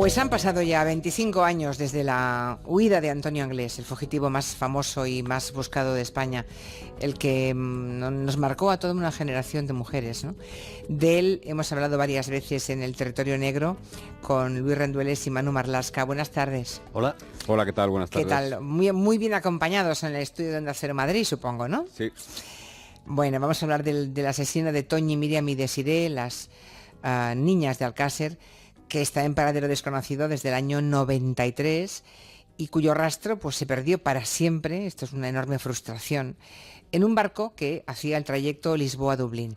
Pues han pasado ya 25 años desde la huida de Antonio Anglés, el fugitivo más famoso y más buscado de España, el que nos marcó a toda una generación de mujeres, ¿no? De él hemos hablado varias veces en El Territorio Negro con Luis Rendueles y Manu Marlasca. Buenas tardes. Hola. Hola, ¿qué tal? Buenas tardes. ¿Qué tal? Muy bien acompañados en el estudio de Onda Cero Madrid, supongo, ¿no? Sí. Bueno, vamos a hablar del asesino de Toñi, Miriam y Desiré, las niñas de Alcácer, que está en paradero desconocido desde el año 93 y cuyo rastro pues se perdió para siempre, esto es una enorme frustración, en un barco que hacía el trayecto Lisboa-Dublín.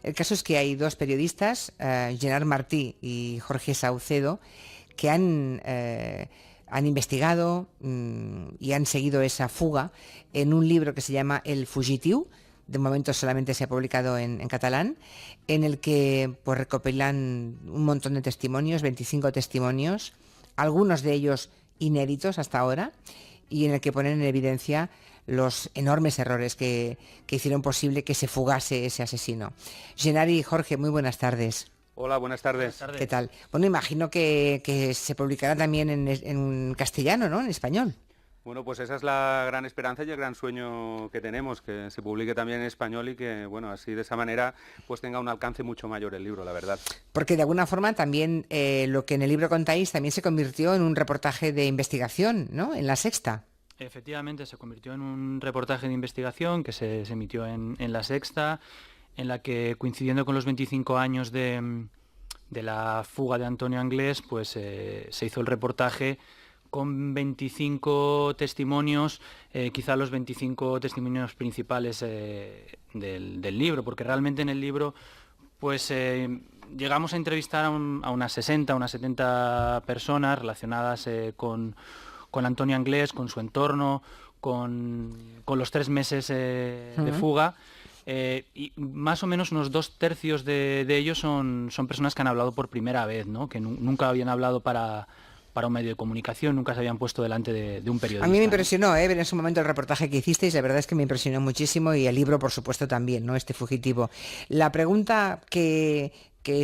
El caso es que hay dos periodistas, Gerard Martí y Jorge Saucedo, que han investigado y han seguido esa fuga en un libro que se llama El Fugitiu. De momento solamente se ha publicado en catalán, en el que pues, recopilan un montón de testimonios, 25 testimonios, algunos de ellos inéditos hasta ahora, y en el que ponen en evidencia los enormes errores que hicieron posible que se fugase ese asesino. Genari y Jorge, muy buenas tardes. Hola, buenas tardes. ¿Qué tal? Bueno, imagino que se publicará también en castellano, ¿no? En español. Bueno, pues esa es la gran esperanza y el gran sueño que tenemos, que se publique también en español y que, bueno, así de esa manera pues tenga un alcance mucho mayor el libro, la verdad. Porque de alguna forma también lo que en el libro contáis también se convirtió en un reportaje de investigación, ¿no? En La Sexta. Efectivamente, se convirtió en un reportaje de investigación que se emitió en La Sexta, en la que, coincidiendo con los 25 años de la fuga de Antonio Anglés, pues se hizo el reportaje con 25 testimonios, quizá los 25 testimonios principales del libro, porque realmente en el libro pues llegamos a entrevistar a unas 60, unas 70 personas relacionadas con Antonio Anglés, con su entorno, con los 3 meses de fuga. Y más o menos unos 2/3 de ellos son personas que han hablado por primera vez, ¿no? Que nunca habían hablado para un medio de comunicación, nunca se habían puesto delante de un periodista. A mí me impresionó ver en su momento el reportaje que hicisteis, la verdad es que me impresionó muchísimo, y el libro por supuesto también, ¿no? Este fugitivo. La pregunta que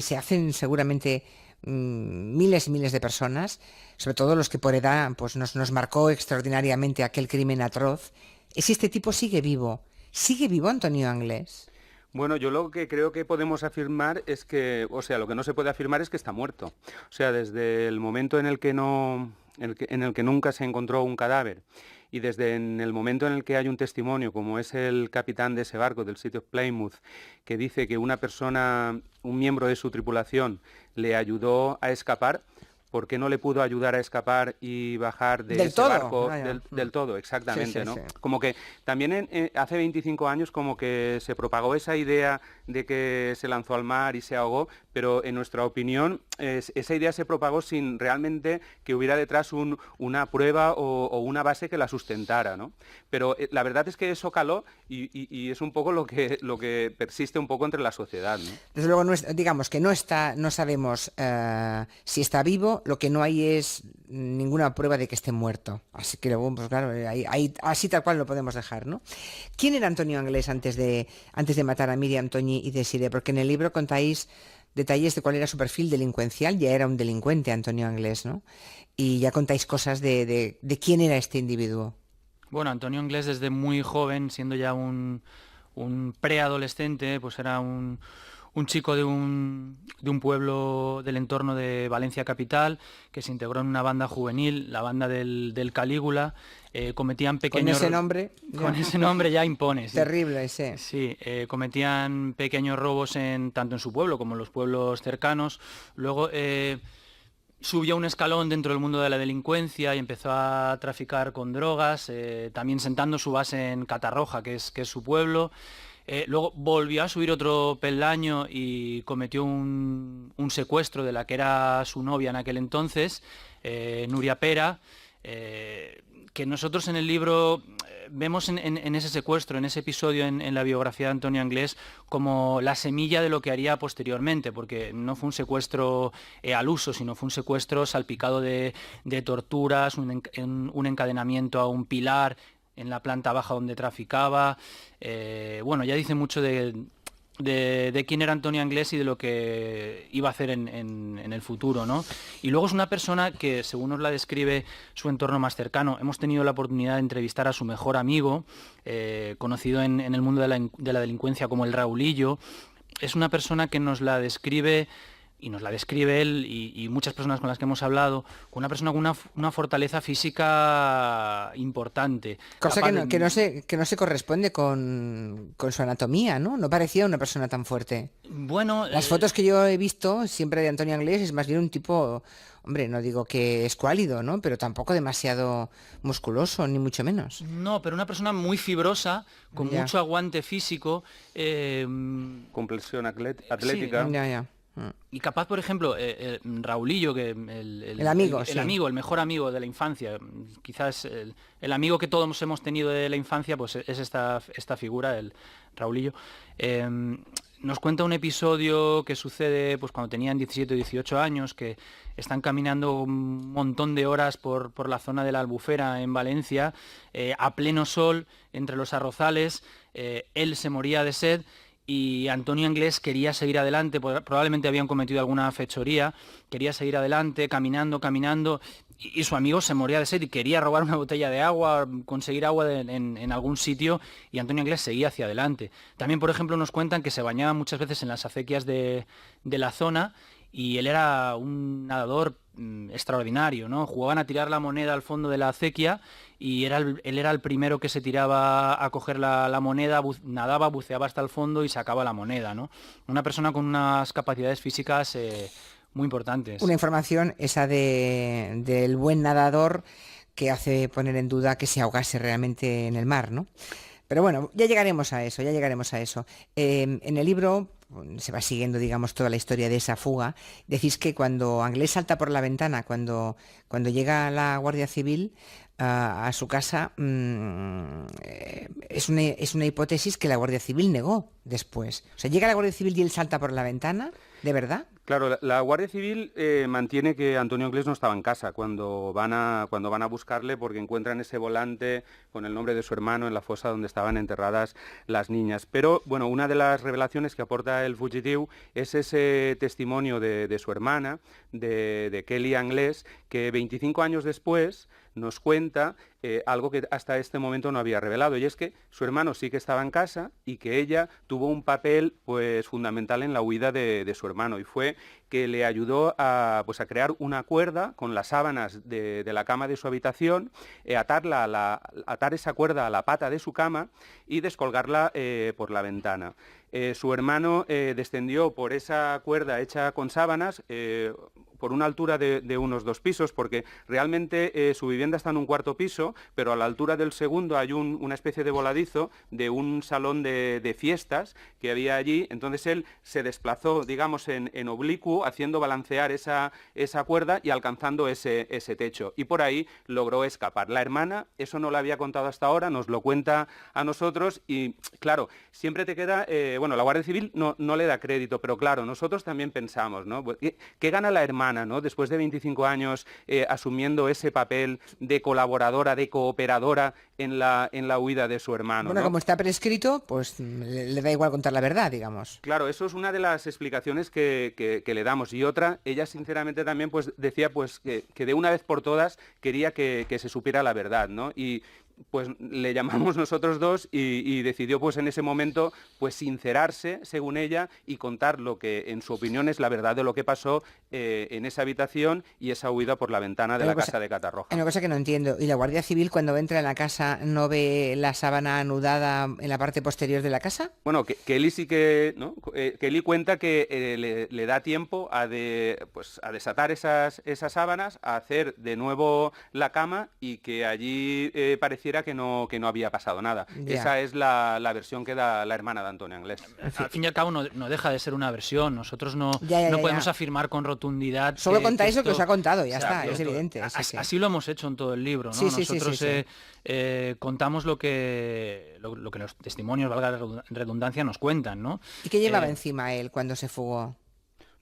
se hacen seguramente miles y miles de personas, sobre todo los que por edad pues nos marcó extraordinariamente aquel crimen atroz, es si este tipo sigue vivo. ¿Sigue vivo Antonio Anglés? Bueno, yo lo que creo que podemos afirmar es que, o sea, lo que no se puede afirmar es que está muerto. O sea, desde el momento en el que nunca se encontró un cadáver y desde en el momento en el que hay un testimonio, como es el capitán de ese barco, del City of Plymouth, que dice que una persona, un miembro de su tripulación, le ayudó a escapar. ¿Por qué no le pudo ayudar a escapar y bajar de ese barco del todo? Exactamente, sí, ¿no? Sí. Como que también hace 25 años como que se propagó esa idea de que se lanzó al mar y se ahogó, pero en nuestra opinión esa idea se propagó sin realmente que hubiera detrás una prueba o una base que la sustentara, ¿no? Pero la verdad es que eso caló y es un poco lo que persiste un poco entre la sociedad, ¿no? Desde luego, digamos que no sabemos si está vivo. Lo que no hay es ninguna prueba de que esté muerto. Así que luego, pues claro, así tal cual lo podemos dejar, ¿no? ¿Quién era Antonio Anglés antes de matar a Miriam, Toñi y Desiré? Porque en el libro contáis detalles de cuál era su perfil delincuencial. Ya era un delincuente Antonio Anglés, ¿no? Y ya contáis cosas de quién era este individuo. Bueno, Antonio Anglés desde muy joven, siendo ya un preadolescente, pues era un chico de un pueblo del entorno de Valencia capital, que se integró en una banda juvenil, la banda del Calígula. Cometían pequeños... Con ese nombre ya impone. Sí. Terrible ese. Sí, cometían pequeños robos tanto en su pueblo como en los pueblos cercanos. Luego subió un escalón dentro del mundo de la delincuencia y empezó a traficar con drogas, también sentando su base en Catarroja, que es su pueblo. Luego volvió a subir otro peldaño y cometió un secuestro de la que era su novia en aquel entonces, Nuria Pera, que nosotros en el libro vemos en ese secuestro, en ese episodio en la biografía de Antonio Anglés, como la semilla de lo que haría posteriormente, porque no fue un secuestro al uso, sino fue un secuestro salpicado de torturas, un encadenamiento a un pilar en la planta baja donde traficaba. Bueno, ya dice mucho de de quién era Antonio Anglés y de lo que iba a hacer en el futuro, ¿no? Y luego es una persona que, según nos la describe su entorno más cercano, hemos tenido la oportunidad de entrevistar a su mejor amigo, conocido en el mundo de la delincuencia como el Raulillo. Es una persona que nos la describe, y nos la describe él y muchas personas con las que hemos hablado, con una persona con una fortaleza física importante. Cosa capaz que no se corresponde con su anatomía, ¿no? No parecía una persona tan fuerte. Bueno, Las fotos que yo he visto siempre de Antonio Anglés es más bien un tipo, hombre, no digo que escuálido, ¿no? Pero tampoco demasiado musculoso, ni mucho menos. no, pero una persona muy fibrosa, con Ya, mucho aguante físico, Complexión sí, atlética. ya, ya. Mm. y capaz, por ejemplo, Raulillo, que El amigo, el sí. amigo, el mejor amigo de la infancia, quizás el amigo que todos hemos tenido de la infancia, pues es esta figura, el Raulillo. Eh, Nos cuenta un episodio que sucede pues cuando tenían 17 o 18 años, que están caminando un montón de horas por la zona de la Albufera en Valencia, a pleno sol, entre los arrozales. Él se moría de sed y Antonio Anglés quería seguir adelante, probablemente habían cometido alguna fechoría, quería seguir adelante, caminando, caminando, y su amigo se moría de sed y quería robar una botella de agua, conseguir agua en algún sitio, y Antonio Anglés seguía hacia adelante. También, por ejemplo, nos cuentan que se bañaba muchas veces en las acequias de la zona, y él era un nadador extraordinario, ¿no? Jugaban a tirar la moneda al fondo de la acequia y él era el primero que se tiraba a coger la moneda, nadaba, buceaba hasta el fondo y sacaba la moneda, ¿no? Una persona con unas capacidades físicas muy importantes. Una información esa del buen nadador que hace poner en duda que se ahogase realmente en el mar, ¿no? Pero bueno, ya llegaremos a eso, ya llegaremos a eso. En el libro se va siguiendo, digamos, toda la historia de esa fuga. Decís que cuando Anglés salta por la ventana, cuando llega la Guardia Civil a su casa, es una hipótesis que la Guardia Civil negó después. O sea, llega la Guardia Civil y él salta por la ventana, ¿de verdad? Claro, la Guardia Civil mantiene que Antonio Anglés no estaba en casa cuando van a buscarle, porque encuentran ese volante con el nombre de su hermano en la fosa donde estaban enterradas las niñas. Pero bueno, una de las revelaciones que aporta el fugitiu es ese testimonio de su hermana, de Kelly Anglés, que 25 años después nos cuenta algo que hasta este momento no había revelado, y es que su hermano sí que estaba en casa y que ella tuvo un papel pues fundamental en la huida de su hermano, y fue que le ayudó a crear una cuerda con las sábanas de la cama de su habitación, atar esa cuerda a la pata de su cama y descolgarla por la ventana. Su hermano descendió por esa cuerda hecha con sábanas por una altura de unos 2 pisos, porque realmente su vivienda está en un 4º piso, pero a la altura del segundo hay una especie de voladizo de un salón de fiestas que había allí. Entonces él se desplazó, digamos, en oblicuo, haciendo balancear esa cuerda y alcanzando ese techo. Y por ahí logró escapar. La hermana, eso no lo había contado hasta ahora, nos lo cuenta a nosotros y, claro, siempre te queda... la Guardia Civil no le da crédito, pero claro, nosotros también pensamos, ¿no? ¿Qué gana la hermana, ¿no? Después de 25 años asumiendo ese papel de colaboradora, de cooperadora en la huida de su hermano, Bueno, ¿no? como está prescrito, pues le da igual contar la verdad, digamos. Claro, eso es una de las explicaciones que le damos. Y otra, ella sinceramente también pues decía pues que de una vez por todas quería que se supiera la verdad, ¿no? Y pues le llamamos nosotros dos y decidió pues en ese momento pues sincerarse, según ella, y contar lo que en su opinión es la verdad de lo que pasó en esa habitación y esa huida por la ventana de la casa de Catarroja. Hay una cosa que no entiendo. ¿Y la Guardia Civil cuando entra en la casa no ve la sábana anudada en la parte posterior de la casa? Bueno, que Kelly sí que, ¿no? Kelly cuenta que le da tiempo a desatar esas sábanas, a hacer de nuevo la cama y que allí pareciera que no había pasado nada. Ya. Esa es la versión que da la hermana de Antonio Anglés. Al fin y al cabo no deja de ser una versión. Nosotros no Ya. podemos afirmar con rotundidad. Solo que contáis lo esto- que os ha contado, ya o sea, está, es evidente. Así lo hemos hecho en todo el libro, ¿no? Sí. Nosotros contamos lo que los testimonios, valga la redundancia, nos cuentan, ¿no? ¿Y qué llevaba encima él cuando se fugó?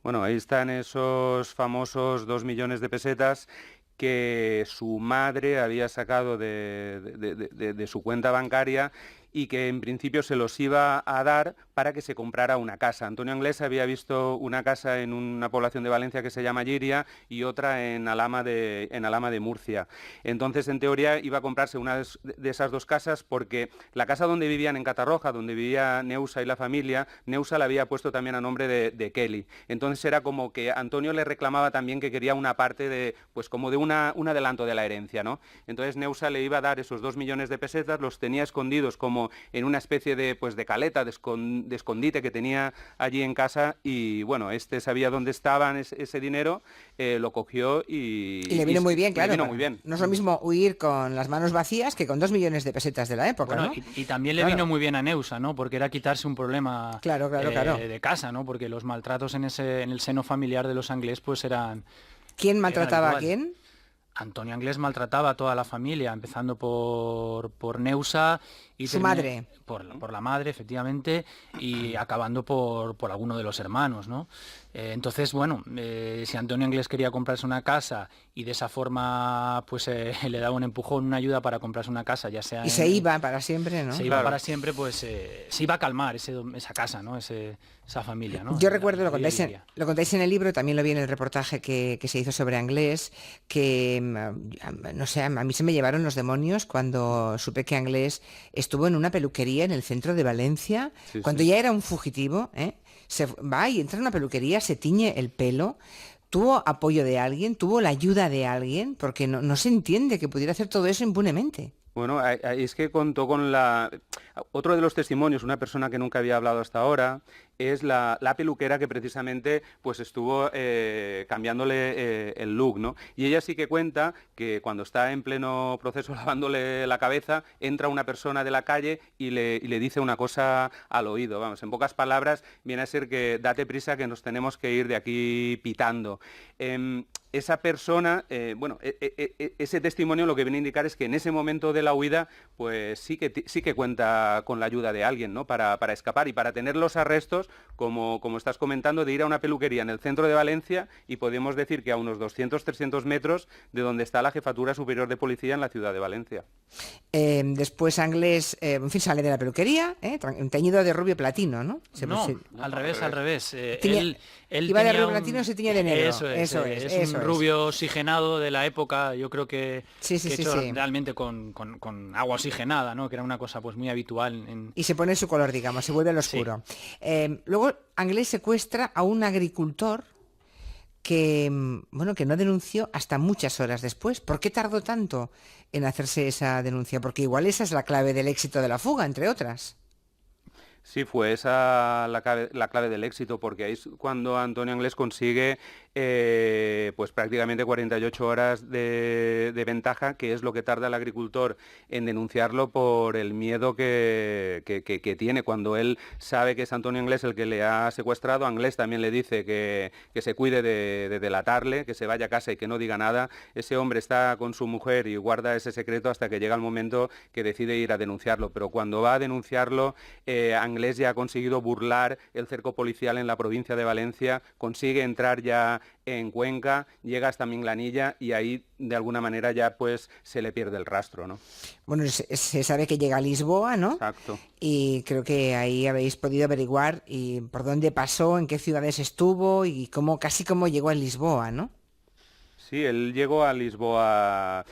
Bueno, ahí están esos famosos 2 millones de pesetas que su madre había sacado de su cuenta bancaria y que en principio se los iba a dar para que se comprara una casa. Antonio Anglés había visto una casa en una población de Valencia que se llama Llíria y otra en Alhama de Murcia. Entonces, en teoría, iba a comprarse una de esas dos casas porque la casa donde vivían en Catarroja, donde vivía Neusa y la familia, Neusa la había puesto también a nombre de Kelly. Entonces era como que Antonio le reclamaba también que quería una parte de, pues como de un adelanto de la herencia, ¿no? Entonces Neusa le iba a dar esos 2 millones de pesetas, los tenía escondidos como en una especie de, pues, de caleta, de escondite que tenía allí en casa y bueno, sabía dónde estaban ese dinero, lo cogió y le vino muy bien, claro. Le vino muy bien. No es lo mismo huir con las manos vacías que con 2 millones de pesetas de la época, bueno, ¿no? Y también le vino muy bien a Neusa, ¿no? Porque era quitarse un problema claro. de casa, ¿no? Porque los maltratos en el seno familiar de los Anglés pues eran... ¿Quién maltrataba a quién? Antonio Anglés maltrataba a toda la familia, empezando por Neusa y su madre. Por la madre, efectivamente, y acabando por alguno de los hermanos, ¿no? Entonces, bueno, si Antonio Anglés quería comprarse una casa y de esa forma pues le daba un empujón, una ayuda para comprarse una casa, ya sea... Y se iba para siempre, ¿no? Se iba para siempre, pues se iba a calmar esa casa, ¿no? Esa familia, ¿no? Yo recuerdo, lo contáis en el libro, también lo vi en el reportaje que se hizo sobre Anglés, que, no sé, a mí se me llevaron los demonios cuando supe que Anglés estuvo en una peluquería en el centro de Valencia, cuando ya era un fugitivo, se va y entra en una peluquería, se tiñe el pelo, tuvo apoyo de alguien, tuvo la ayuda de alguien, porque no se entiende que pudiera hacer todo eso impunemente. Bueno, es que contó con otro de los testimonios, una persona que nunca había hablado hasta ahora, es la peluquera que precisamente pues estuvo cambiándole el look, ¿no? Y ella sí que cuenta que cuando está en pleno proceso lavándole la cabeza, entra una persona de la calle y le dice una cosa al oído. Vamos, en pocas palabras, viene a ser que date prisa que nos tenemos que ir de aquí pitando. Esa persona, ese testimonio lo que viene a indicar es que en ese momento de la huida, pues sí que cuenta con la ayuda de alguien, ¿no? Para escapar y para tener los arrestos, como estás comentando, de ir a una peluquería en el centro de Valencia y podemos decir que a unos 200-300 metros de donde está la Jefatura Superior de Policía en la ciudad de Valencia. Después Anglés, en fin, sale de la peluquería, teñido de rubio platino, ¿no? Al revés. Él iba de rubio platino y se tiñe de negro. Eso es. Un rubio oxigenado de la época, yo creo que, hecho realmente con agua oxigenada, ¿no? Que era una cosa pues muy habitual. Y se pone su color, digamos, se vuelve al oscuro. Sí. Luego Anglés secuestra a un agricultor que no denunció hasta muchas horas después. ¿Por qué tardó tanto en hacerse esa denuncia? Porque igual esa es la clave del éxito de la fuga, entre otras. Sí, fue esa la clave del éxito, porque ahí es cuando Antonio Anglés consigue pues prácticamente 48 horas de ventaja, que es lo que tarda el agricultor en denunciarlo por el miedo que tiene. Cuando él sabe que es Antonio Anglés el que le ha secuestrado, Anglés también le dice que se cuide de delatarle, que se vaya a casa y que no diga nada. Ese hombre está con su mujer y guarda ese secreto hasta que llega el momento que decide ir a denunciarlo. Pero cuando va a denunciarlo, Anglés ya ha conseguido burlar el cerco policial en la provincia de Valencia, consigue entrar ya en Cuenca, llega hasta Minglanilla y ahí de alguna manera ya pues se le pierde el rastro, ¿no? Bueno, se sabe que llega a Lisboa, ¿no? Exacto. Y creo que ahí habéis podido averiguar y por dónde pasó, en qué ciudades estuvo y casi cómo llegó a Lisboa, ¿no? Sí, él llegó a Lisboa.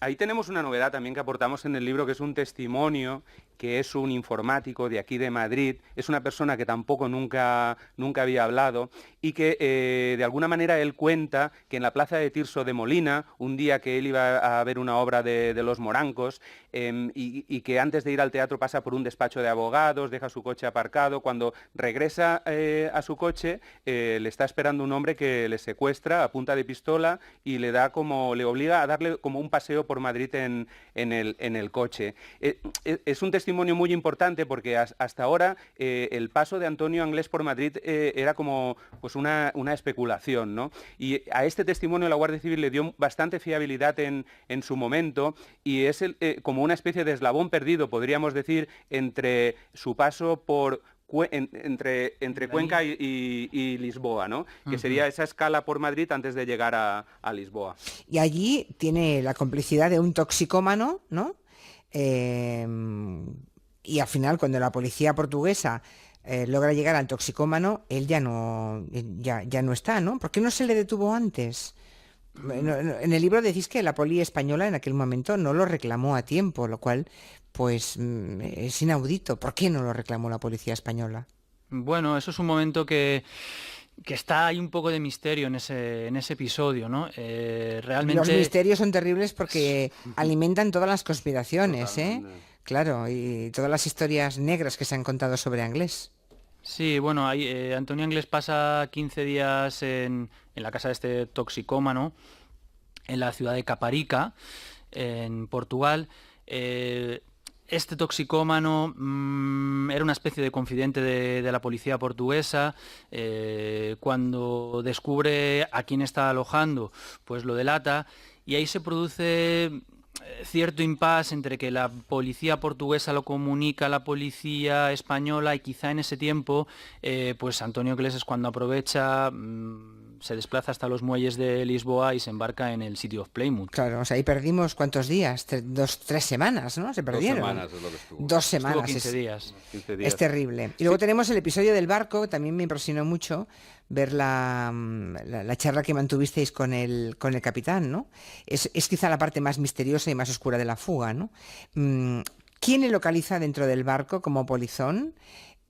Ahí tenemos una novedad también que aportamos en el libro, que es un testimonio, que es un informático de aquí de Madrid, es una persona que tampoco nunca había hablado y que de alguna manera él cuenta que en la plaza de Tirso de Molina, un día que él iba a ver una obra de Los Morancos y que antes de ir al teatro pasa por un despacho de abogados, deja su coche aparcado, cuando regresa a su coche le está esperando un hombre que le secuestra a punta de pistola y le obliga a darle como un paseo por Madrid en el coche. Es un testimonio muy importante porque hasta ahora el paso de Antonio Anglés por Madrid era como pues una especulación, ¿no? Y a este testimonio la Guardia Civil le dio bastante fiabilidad en su momento y es como una especie de eslabón perdido, podríamos decir, entre su paso por entre Cuenca y Lisboa, ¿no? Que sería esa escala por Madrid antes de llegar a Lisboa. Y allí tiene la complicidad de un toxicómano, ¿no? Y y al final, cuando la policía portuguesa logra llegar al toxicómano, él ya no está, ¿no? ¿Por qué no se le detuvo antes? En el libro decís que la poli española en aquel momento no lo reclamó a tiempo, lo cual pues es inaudito. ¿Por qué no lo reclamó la policía española? Bueno, eso es un momento que está ahí un poco de misterio en ese episodio, ¿no? Los misterios son terribles porque alimentan todas las conspiraciones, ¿eh? Totalmente. Claro, y todas las historias negras que se han contado sobre Anglés. Sí, bueno, ahí, Antonio Anglés pasa 15 días en la casa de este toxicómano, en la ciudad de Caparica, en Portugal. Este toxicómano era una especie de confidente de la policía portuguesa. Cuando descubre a quién está alojando, pues lo delata, y ahí se produce cierto impasse entre que la policía portuguesa lo comunica a la policía española, y quizá en ese tiempo pues Antonio Anglés es cuando aprovecha, se desplaza hasta los muelles de Lisboa y se embarca en el City of Plymouth. Claro, o sea, ahí perdimos ¿cuántos días? 3 semanas, ¿no? Se perdieron. 2 semanas es lo que estuvo. 2 Estuvo semanas. 15 días. 15 días. Es terrible. Y luego tenemos el episodio del barco, que también me impresionó mucho ver la charla que mantuvisteis con el capitán, ¿no? Es quizá la parte más misteriosa y más oscura de la fuga, ¿no? ¿Quién le localiza dentro del barco como polizón?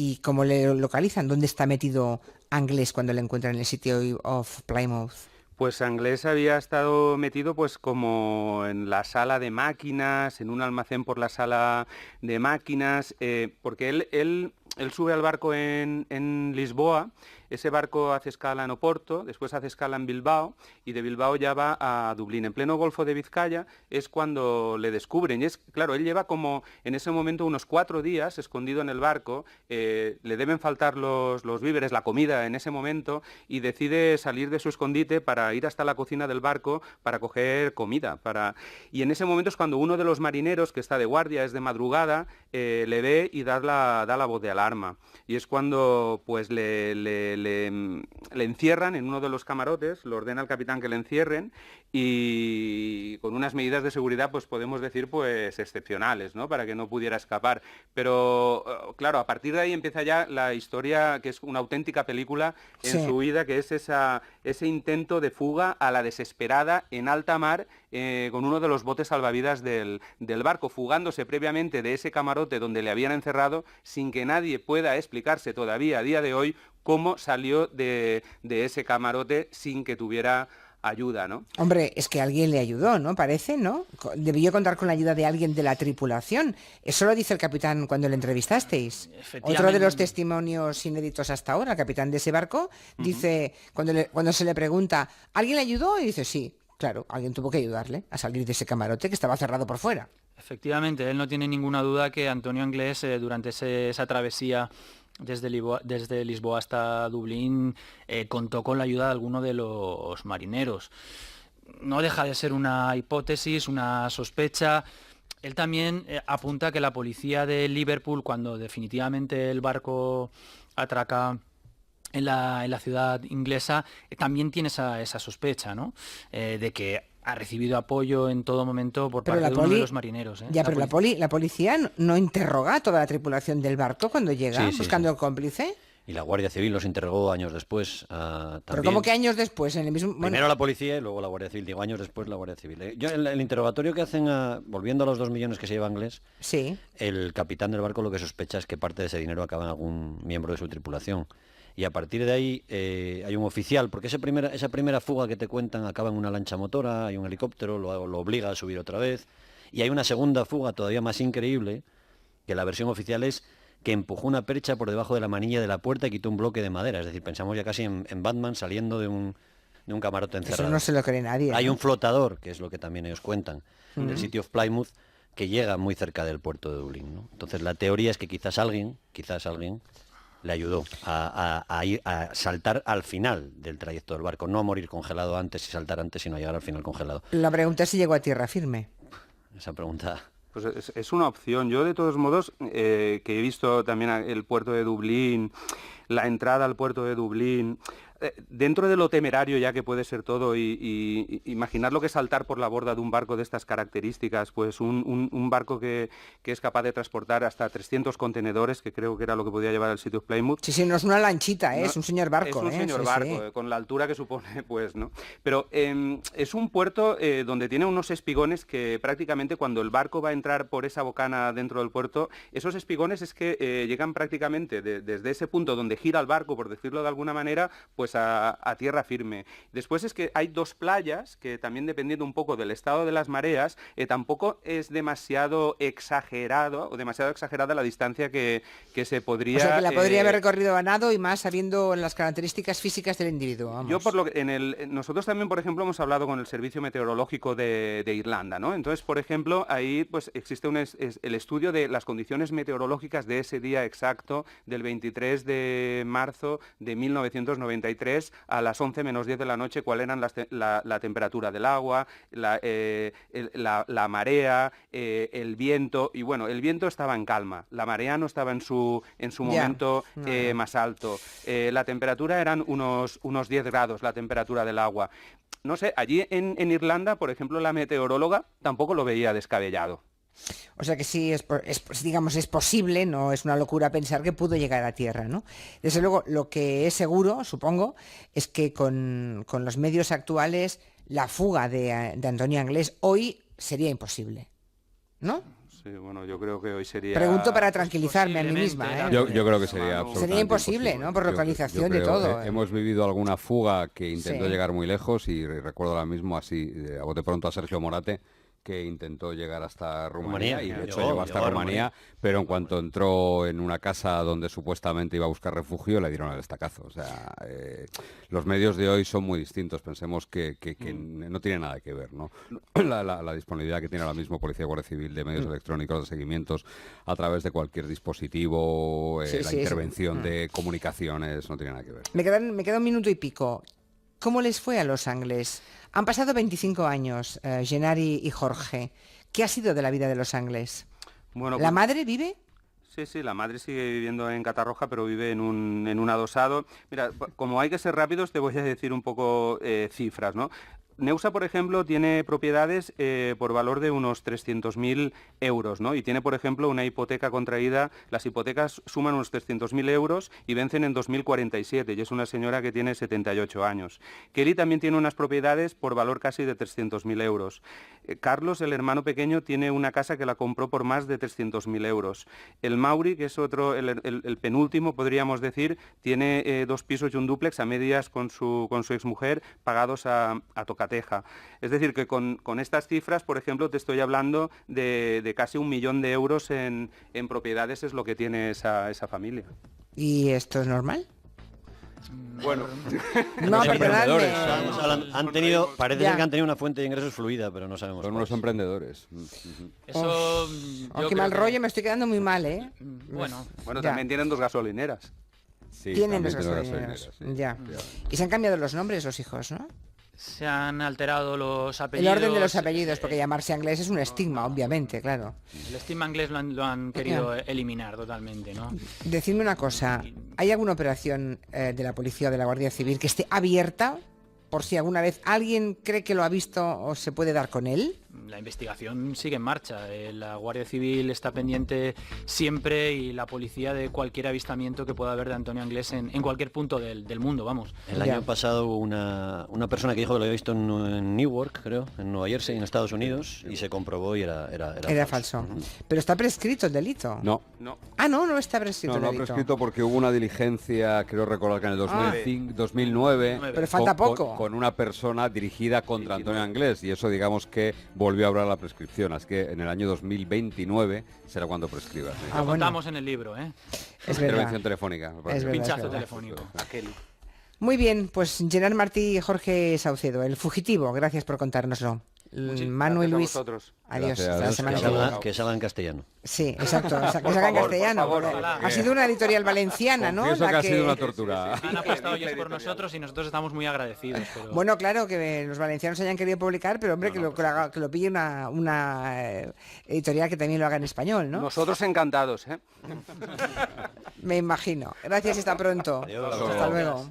¿Y cómo le localizan? ¿Dónde está metido Anglés cuando le encuentran en el sitio of Plymouth? Pues Anglés había estado metido pues como en la sala de máquinas, en un almacén por la sala de máquinas, porque él sube al barco en Lisboa. Ese barco hace escala en Oporto, después hace escala en Bilbao, y de Bilbao ya va a Dublín. En pleno Golfo de Vizcaya es cuando le descubren. Y es, claro, él lleva como en ese momento unos 4 días escondido en el barco, le deben faltar los víveres, la comida en ese momento, y decide salir de su escondite para ir hasta la cocina del barco para coger comida. Y en ese momento es cuando uno de los marineros, que está de guardia, es de madrugada, le ve y da la voz de alarma. Y es cuando pues le encierran en uno de los camarotes, le ordena al capitán que le encierren, y con unas medidas de seguridad, pues podemos decir, pues excepcionales, ¿no? Para que no pudiera escapar. Pero, claro, a partir de ahí empieza ya la historia, que es una auténtica película en Sí. su vida, que es ese intento de fuga a la desesperada en alta mar, con uno de los botes salvavidas del barco, fugándose previamente de ese camarote donde le habían encerrado, sin que nadie pueda explicarse todavía a día de hoy cómo salió de ese camarote sin que tuviera ayuda, ¿no? Hombre, es que alguien le ayudó, ¿no? Parece, ¿no? Debió contar con la ayuda de alguien de la tripulación. Eso lo dice el capitán cuando le entrevistasteis. Efectivamente. Otro de los testimonios inéditos hasta ahora, el capitán de ese barco, dice, cuando se le pregunta, ¿alguien le ayudó? Y dice, sí, claro, alguien tuvo que ayudarle a salir de ese camarote que estaba cerrado por fuera. Efectivamente, él no tiene ninguna duda que Antonio Anglés, durante esa travesía desde Lisboa hasta Dublín, contó con la ayuda de alguno de los marineros. No deja de ser una hipótesis, una sospecha. Él también apunta que la policía de Liverpool, cuando definitivamente el barco atraca en la ciudad inglesa, también tiene esa sospecha, ¿no? De que ha recibido apoyo en todo momento por Pero parte la de uno de poli, los marineros. ya, pero la policía no interroga a toda la tripulación del barco cuando llega, Sí, sí, buscando sí. el cómplice. Y la Guardia Civil los interrogó años después. Pero También. como que años después, en el mismo... bueno, Primero la policía y luego la Guardia Civil. Digo, años después la Guardia Civil. Yo, el interrogatorio que hacen, volviendo a los 2 millones que se lleva Anglés, sí. el capitán del barco lo que sospecha es que parte de ese dinero acaba en algún miembro de su tripulación. Y a partir de ahí hay un oficial, porque esa primera fuga que te cuentan acaba en una lancha motora, hay un helicóptero, lo obliga a subir otra vez. Y hay una segunda fuga todavía más increíble, que la versión oficial es que empujó una percha por debajo de la manilla de la puerta y quitó un bloque de madera. Es decir, pensamos ya casi en Batman saliendo de un camarote encerrado. Eso no se lo cree nadie. Hay ¿no? un flotador, que es lo que también ellos cuentan, del City of Plymouth, que llega muy cerca del puerto de Dublín, ¿no? Entonces la teoría es que quizás alguien le ayudó a saltar al final del trayecto del barco, no a morir congelado antes y saltar antes, sino a llegar al final congelado. La pregunta es si llegó a tierra firme. Esa pregunta... Pues es una opción. Yo, de todos modos, que he visto también el puerto de Dublín, la entrada al puerto de Dublín, dentro de lo temerario ya que puede ser todo y imaginar lo que es saltar por la borda de un barco de estas características, pues un barco que es capaz de transportar hasta 300 contenedores, que creo que era lo que podía llevar el City of Plymouth. Sí, no es una lanchita, No, es un señor barco. Es un señor barco, con la altura que supone, pues, ¿no? Pero es un puerto donde tiene unos espigones que prácticamente cuando el barco va a entrar por esa bocana dentro del puerto, esos espigones es que llegan prácticamente desde ese punto donde gira el barco, por decirlo de alguna manera, pues a tierra firme. Después es que hay 2 playas que también, dependiendo un poco del estado de las mareas, tampoco es demasiado exagerado o demasiado exagerada la distancia que se podría... O sea, que la podría haber recorrido a nado y más sabiendo las características físicas del individuo. Vamos. Yo nosotros también, por ejemplo, hemos hablado con el Servicio Meteorológico de Irlanda, ¿no? Entonces, por ejemplo, ahí pues existe el estudio de las condiciones meteorológicas de ese día exacto del 23 de marzo de 1993 a las 11 menos 10 de la noche, cuál eran la temperatura del agua, la marea, el viento, y bueno, el viento estaba en calma, la marea no estaba en su momento más alto, la temperatura eran unos 10 grados, la temperatura del agua. No sé, allí en Irlanda, por ejemplo, la meteoróloga tampoco lo veía descabellado. O sea que sí, digamos, es posible, no es una locura pensar que pudo llegar a tierra, ¿no? Desde luego, lo que es seguro, supongo, es que con los medios actuales, la fuga de Antonio Anglés hoy sería imposible, ¿no? Sí, bueno, yo creo que hoy sería... Pregunto para tranquilizarme a mí misma, ¿eh? Yo creo que sería absolutamente sería imposible, ¿no? Por localización de todo. Hemos vivido alguna fuga que intentó Sí. llegar muy lejos y recuerdo ahora mismo así, a bote pronto, a Sergio Morate, que intentó llegar hasta Rumanía y de hecho llegó hasta Rumanía, pero en cuanto entró en una casa donde supuestamente iba a buscar refugio, le dieron el estacazo. O sea, los medios de hoy son muy distintos, pensemos que no tiene nada que ver, ¿no? La disponibilidad que tiene ahora mismo Policía y Guardia Civil de medios electrónicos, de seguimientos a través de cualquier dispositivo, la intervención de comunicaciones, no tiene nada que ver. Me queda un minuto y pico. ¿Cómo les fue a los Anglés? Han pasado 25 años, Gennari y Jorge. ¿Qué ha sido de la vida de los Anglés? Bueno, ¿La madre vive? Sí, la madre sigue viviendo en Catarroja, pero vive en un adosado. Mira, como hay que ser rápidos, te voy a decir un poco cifras, ¿no? Neusa, por ejemplo, tiene propiedades por valor de unos 300.000 euros, ¿no? Y tiene, por ejemplo, una hipoteca contraída. Las hipotecas suman unos 300.000 euros y vencen en 2047, y es una señora que tiene 78 años. Kelly también tiene unas propiedades por valor casi de 300.000 euros. Carlos, el hermano pequeño, tiene una casa que la compró por más de 300.000 euros. El Mauri, que es otro, el penúltimo, podríamos decir, tiene 2 pisos y un dúplex a medias con su exmujer, pagados a tocateja. Es decir, que con estas cifras, por ejemplo, te estoy hablando de casi 1 millón de euros en propiedades, es lo que tiene esa familia. ¿Y esto es normal? Bueno, No, perdonadme. Parece ser que han tenido una fuente de ingresos fluida, pero no sabemos. Son cuál. unos emprendedores. Eso... Qué mal rollo, me estoy quedando muy mal, ¿eh? Bueno, Ya. también tienen 2 gasolineras. Sí, Tienen también los tiene gasolineros. gasolineras, sí. Ya. Y se han cambiado los nombres los hijos, ¿no? se han alterado los El apellidos. orden de los apellidos, porque llamarse Anglés es un estigma, obviamente, claro. El estigma inglés lo han querido eliminar totalmente, ¿no? Decidme una cosa, ¿hay alguna operación de la policía o de la Guardia Civil que esté abierta por si alguna vez alguien cree que lo ha visto o se puede dar con él? La investigación sigue en marcha. La Guardia Civil está pendiente siempre y la policía de cualquier avistamiento que pueda haber de Antonio Anglés en cualquier punto del mundo, vamos. El año pasado hubo una persona que dijo que lo había visto en Newark, creo, en Nueva Jersey, en Estados Unidos, y se comprobó y era falso. Pero está prescrito el delito. No. Ah, no está prescrito el No ha delito. prescrito porque hubo una diligencia, creo recordar que en el 2009, Pero falta poco. Con una persona dirigida contra Antonio Anglés, y eso digamos que volvió a hablar la prescripción, así que en el año 2029 será cuando prescriba. ¿Sí? Lo contamos en el libro, ¿eh? Es verdad. Intervención telefónica. me parece. Es verdad, Pinchazo es verdad. telefónico. Muy bien, pues Gerard Martí y Jorge Saucedo, el fugitivo, gracias por contárnoslo. Manu y gracias a Luis, vosotros. adiós. Gracias. Hasta la semana que viene. Que salga en castellano. Sí, exacto, que salga en castellano. por favor, porque ojalá. ha sido una editorial valenciana, ¿no? Confieso La que ha sido una tortura. Han apostado ellos por nosotros y nosotros estamos muy agradecidos. Pero... Bueno, claro, que los valencianos hayan querido publicar, pero hombre, que lo pille una editorial que también lo haga en español, ¿no? Nosotros encantados, ¿eh? Me imagino. Gracias y hasta pronto. Adiós. Hasta luego.